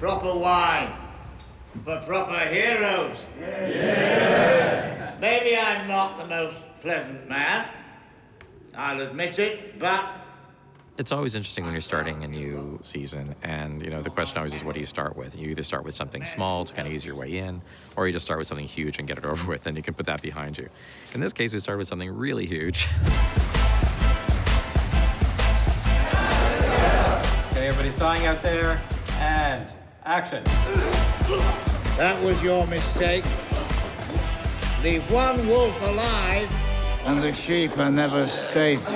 proper wine for proper heroes. Yeah. Maybe I'm not the most pleasant man, I'll admit it, but... It's always interesting when you're starting a new season, and you know the question always is, what do you start with? You either start with something small to kind of ease your way in, or you just start with something huge and get it over with, and you can put that behind you. In this case, we started with something really huge. Okay, everybody starting out there, and action. That was your mistake. Leave one wolf alive, and the sheep are never safe.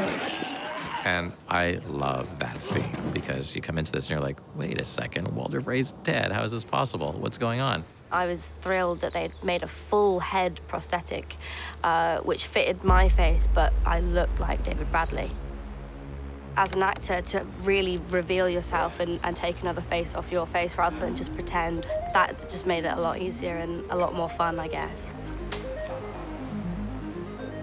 And I love that scene because you come into this and you're like, wait a second, Walder Frey's dead. How is this possible? What's going on? I was thrilled that they'd made a full head prosthetic, which fitted my face, but I looked like David Bradley. As an actor, to really reveal yourself and take another face off your face rather than just pretend, that just made it a lot easier and a lot more fun, I guess.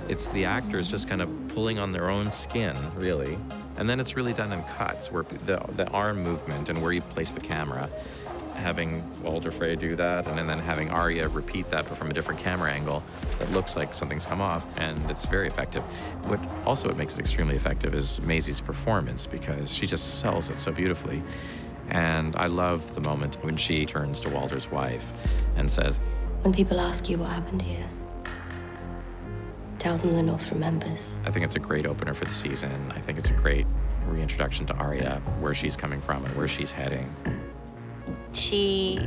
It's the actors just kind of pulling on their own skin, really. And then it's really done in cuts, where the arm movement and where you place the camera, having Walder Frey do that, and then having Arya repeat that, but from a different camera angle that looks like something's come off, and it's very effective. What makes it extremely effective is Maisie's performance, because she just sells it so beautifully. And I love the moment when she turns to Walder's wife and says, "When people ask you what happened here, tell them the North remembers." I think it's a great opener for the season. I think it's a great reintroduction to Arya, where she's coming from and where she's heading. She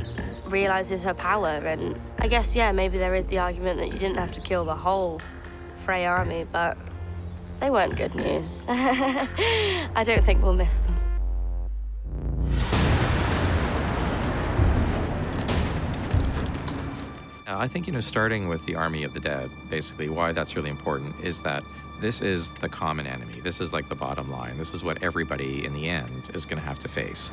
realizes her power, and I guess, yeah, maybe there is the argument that you didn't have to kill the whole Frey army, but they weren't good news. I don't think we'll miss them. I think, starting with the army of the dead, basically why that's really important is that this is the common enemy. This is like the bottom line. This is what everybody in the end is going to have to face.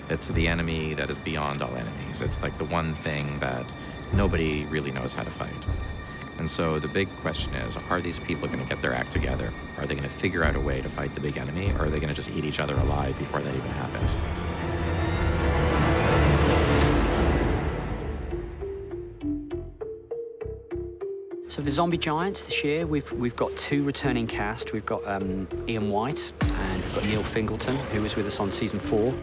It's the enemy that is beyond all enemies. It's like the one thing that nobody really knows how to fight. And so the big question is, are these people going to get their act together? Are they going to figure out a way to fight the big enemy, or are they going to just eat each other alive before that even happens? So the Zombie Giants this year, we've got 2 returning cast. We've got Ian White and we've got Neil Fingleton, who was with us on season 4.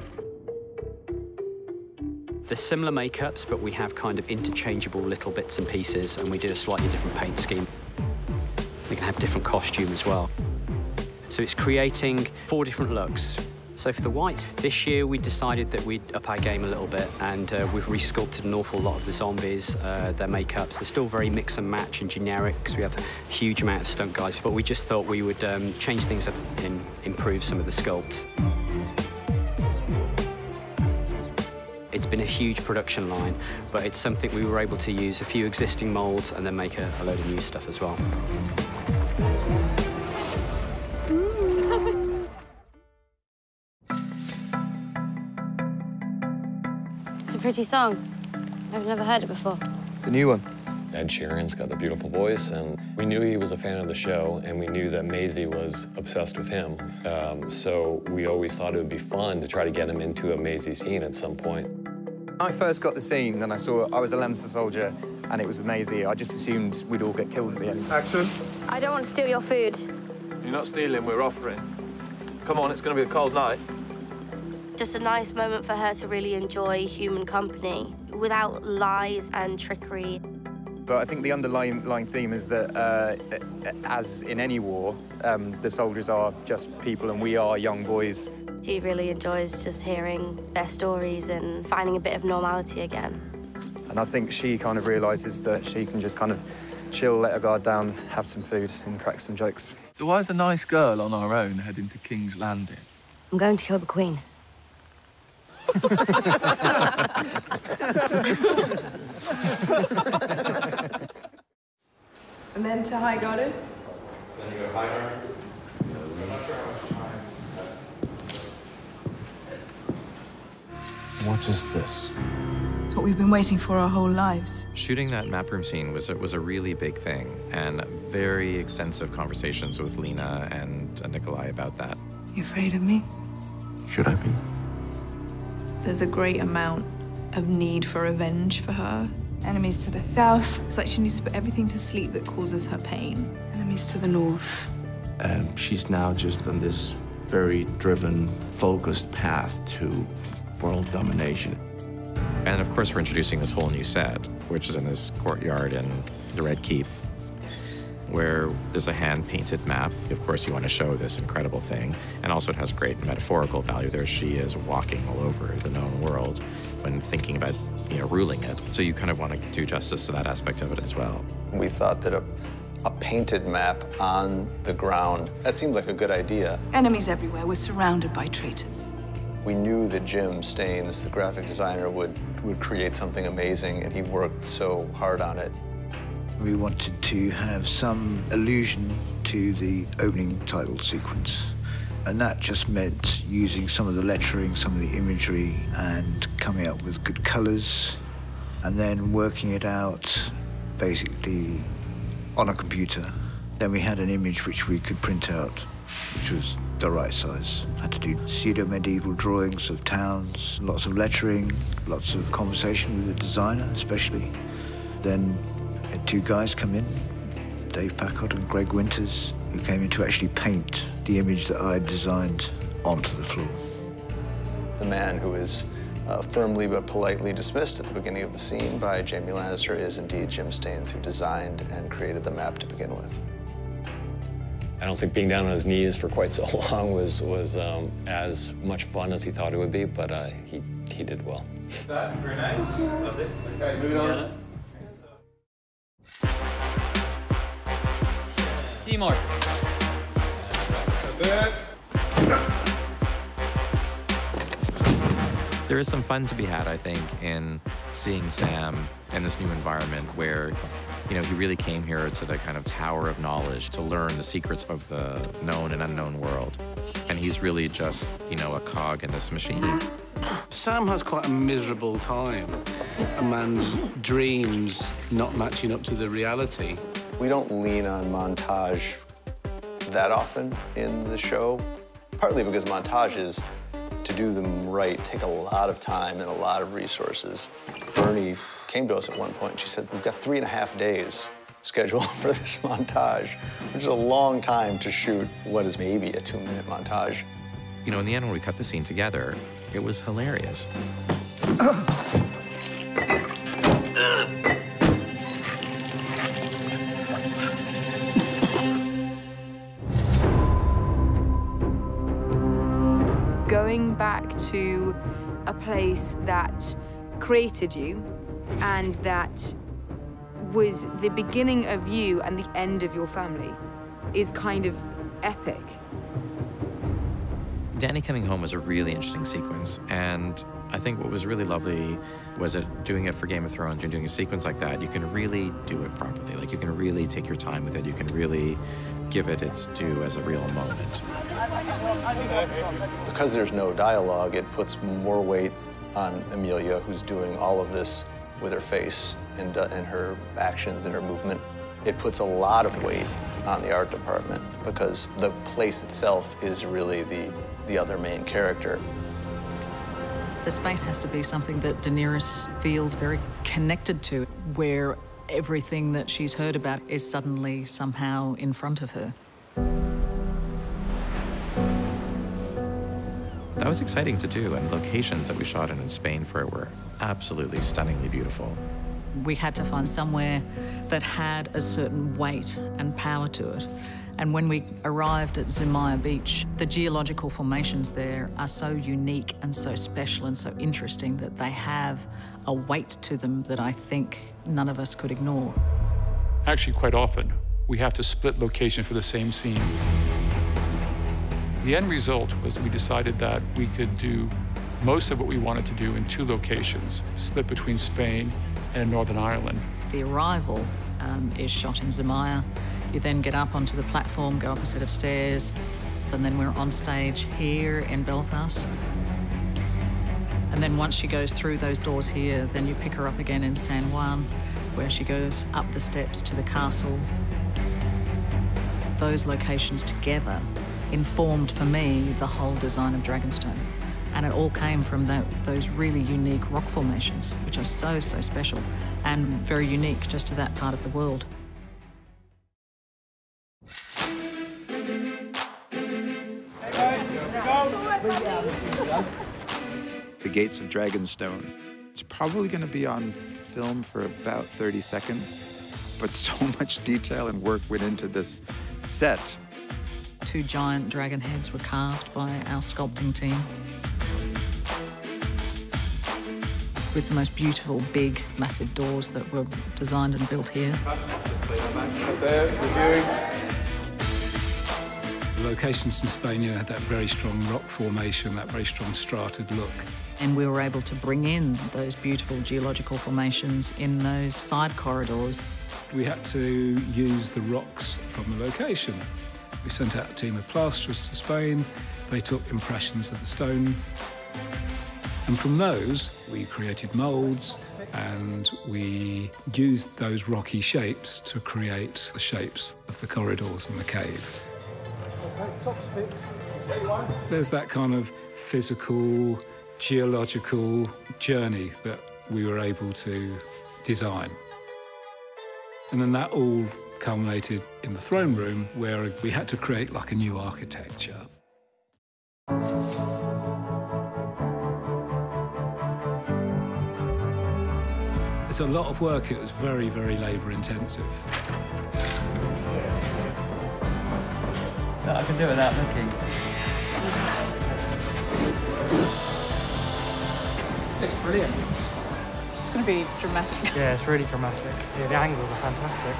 They're similar makeups, but we have kind of interchangeable little bits and pieces, and we did a slightly different paint scheme. We can have different costume as well. So it's creating 4 different looks. So for the Whites, this year we decided that we'd up our game a little bit, and we've resculpted an awful lot of the zombies, their makeups. They're still very mix and match and generic because we have a huge amount of stunt guys, but we just thought we would change things up and improve some of the sculpts. It's been a huge production line, but it's something we were able to use a few existing molds and then make a load of new stuff as well. It's a pretty song. I've never heard it before. It's a new one. Ed Sheeran's got a beautiful voice, and we knew he was a fan of the show, and we knew that Maisie was obsessed with him. So we always thought it would be fun to try to get him into a Maisie scene at some point. When I first got the scene and I saw I was a Lannister soldier and it was with Maisie, I just assumed we'd all get killed at the end. Action. I don't want to steal your food. You're not stealing, we're offering. Come on, it's going to be a cold night. Just a nice moment for her to really enjoy human company without lies and trickery. But I think the underlying theme is that, as in any war, the soldiers are just people and we are young boys. She really enjoys just hearing their stories and finding a bit of normality again. And I think she kind of realises that she can just kind of chill, let her guard down, have some food and crack some jokes. So why's a nice girl on our own heading to King's Landing? I'm going to kill the Queen. And then to High Garden? Then you go to High Garden. What is this? It's what we've been waiting for our whole lives. Shooting that map room scene was a really big thing, and very extensive conversations with Lena and Nikolai about that. You afraid of me? Should I be? There's a great amount of need for revenge for her. Enemies to the south. It's like she needs to put everything to sleep that causes her pain. Enemies to the north. She's now just on this very driven, focused path to world domination. And of course, we're introducing this whole new set, which is in this courtyard in the Red Keep, where there's a hand-painted map. Of course, you want to show this incredible thing. And also it has great metaphorical value. There she is walking all over the known world when thinking about, ruling it. So you kind of want to do justice to that aspect of it as well. We thought that a painted map on the ground, that seemed like a good idea. Enemies everywhere. We're surrounded by traitors. We knew that Jim Staines, the graphic designer, would create something amazing, and he worked so hard on it. We wanted to have some allusion to the opening title sequence. And that just meant using some of the lettering, some of the imagery, and coming up with good colors, and then working it out basically on a computer. Then we had an image which we could print out, which was the right size. Had to do pseudo-medieval drawings of towns, lots of lettering, lots of conversation with the designer especially. Then we had two guys come in, Dave Packard and Greg Winters, who came in to actually paint the image that I had designed onto the floor. The man who is firmly but politely dismissed at the beginning of the scene by Jamie Lannister is indeed Jim Staines, who designed and created the map to begin with. I don't think being down on his knees for quite so long was as much fun as he thought it would be, but he did well. That, very nice. Loved it. Okay, moving on. Seymour. There is some fun to be had, I think, in seeing Sam in this new environment where, he really came here to the kind of tower of knowledge to learn the secrets of the known and unknown world. And he's really just, a cog in this machine. Sam has quite a miserable time. A man's dreams not matching up to the reality. We don't lean on montage that often in the show, partly because montages, to do them right, take a lot of time and a lot of resources. Bernie came to us at one point and she said, we've got 3.5 days scheduled for this montage, which is a long time to shoot what is maybe a 2-minute montage. In the end, when we cut the scene together, it was hilarious. Going back to a place that created you and that was the beginning of you and the end of your family is kind of epic. Danny coming home was a really interesting sequence, and I think what was really lovely was that doing it for Game of Thrones, you're doing a sequence like that, you can really do it properly. Like, you can really take your time with it. You can really give it its due as a real moment. Because there's no dialogue, it puts more weight on Amelia, who's doing all of this with her face and her actions and her movement. It puts a lot of weight on the art department because the place itself is really the other main character. The space has to be something that Daenerys feels very connected to, where everything that she's heard about is suddenly somehow in front of her. That was exciting to do, and locations that we shot in Spain for it were absolutely stunningly beautiful. We had to find somewhere that had a certain weight and power to it. And when we arrived at Zumaya Beach, the geological formations there are so unique and so special and so interesting that they have a weight to them that I think none of us could ignore. Actually, quite often, we have to split location for the same scene. The end result was we decided that we could do most of what we wanted to do in 2 locations, split between Spain and Northern Ireland. The arrival is shot in Zumaya. You then get up onto the platform, go up a set of stairs, and then we're on stage here in Belfast. And then once she goes through those doors here, then you pick her up again in San Juan, where she goes up the steps to the castle. Those locations together informed, for me, the whole design of Dragonstone. And it all came from those really unique rock formations, which are so, so special and very unique just to that part of the world. The Gates of Dragonstone. It's probably going to be on film for about 30 seconds, but so much detail and work went into this set. 2 giant dragon heads were carved by our sculpting team, with the most beautiful, big, massive doors that were designed and built here. The locations in Spain had that very strong rock formation, that very strong strated look. And we were able to bring in those beautiful geological formations in those side corridors. We had to use the rocks from the location. We sent out a team of plasterers to Spain. They took impressions of the stone. And from those, we created moulds, and we used those rocky shapes to create the shapes of the corridors and the cave. There's that kind of physical, geological journey that we were able to design. And then that all culminated in the throne room, where we had to create like a new architecture. It's a lot of work. It was very, very labour-intensive. I can do it without looking. Looks brilliant. It's going to be dramatic. Yeah, it's really dramatic. Yeah, the angles are fantastic.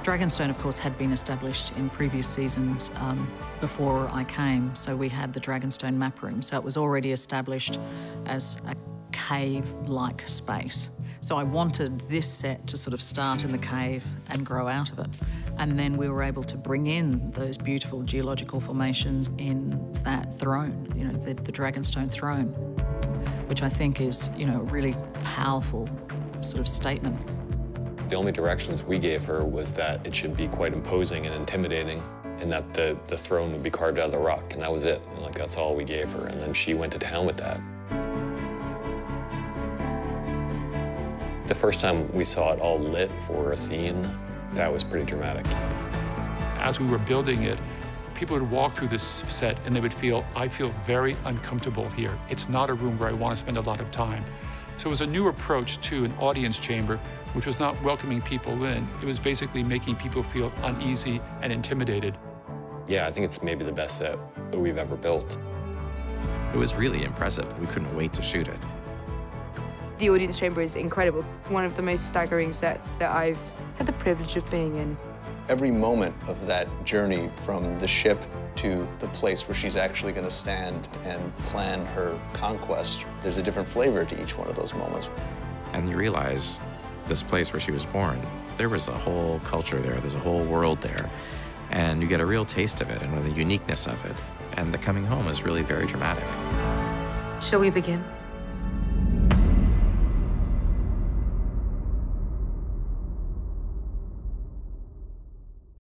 Dragonstone, of course, had been established in previous seasons before I came, so we had the Dragonstone map room, so it was already established as a cave-like space. So I wanted this set to sort of start in the cave and grow out of it. And then we were able to bring in those beautiful geological formations in that throne, you know, the Dragonstone throne, which I think is, you know, a really powerful sort of statement. The only directions we gave her was that it should be quite imposing and intimidating, and that the throne would be carved out of the rock, and that was it. And, like, that's all we gave her, and then she went to town with that. The first time we saw it all lit for a scene, that was pretty dramatic. As we were building it, people would walk through this set and they would feel, I feel very uncomfortable here. It's not a room where I want to spend a lot of time. So it was a new approach to an audience chamber, which was not welcoming people in. It was basically making people feel uneasy and intimidated. Yeah, I think it's maybe the best set that we've ever built. It was really impressive. We couldn't wait to shoot it. The audience chamber is incredible. One of the most staggering sets that I've had the privilege of being in. Every moment of that journey from the ship to the place where she's actually going to stand and plan her conquest, there's a different flavor to each one of those moments. And you realize this place where she was born, there was a whole culture there, there's a whole world there. And you get a real taste of it and the uniqueness of it. And the coming home is really very dramatic. Shall we begin?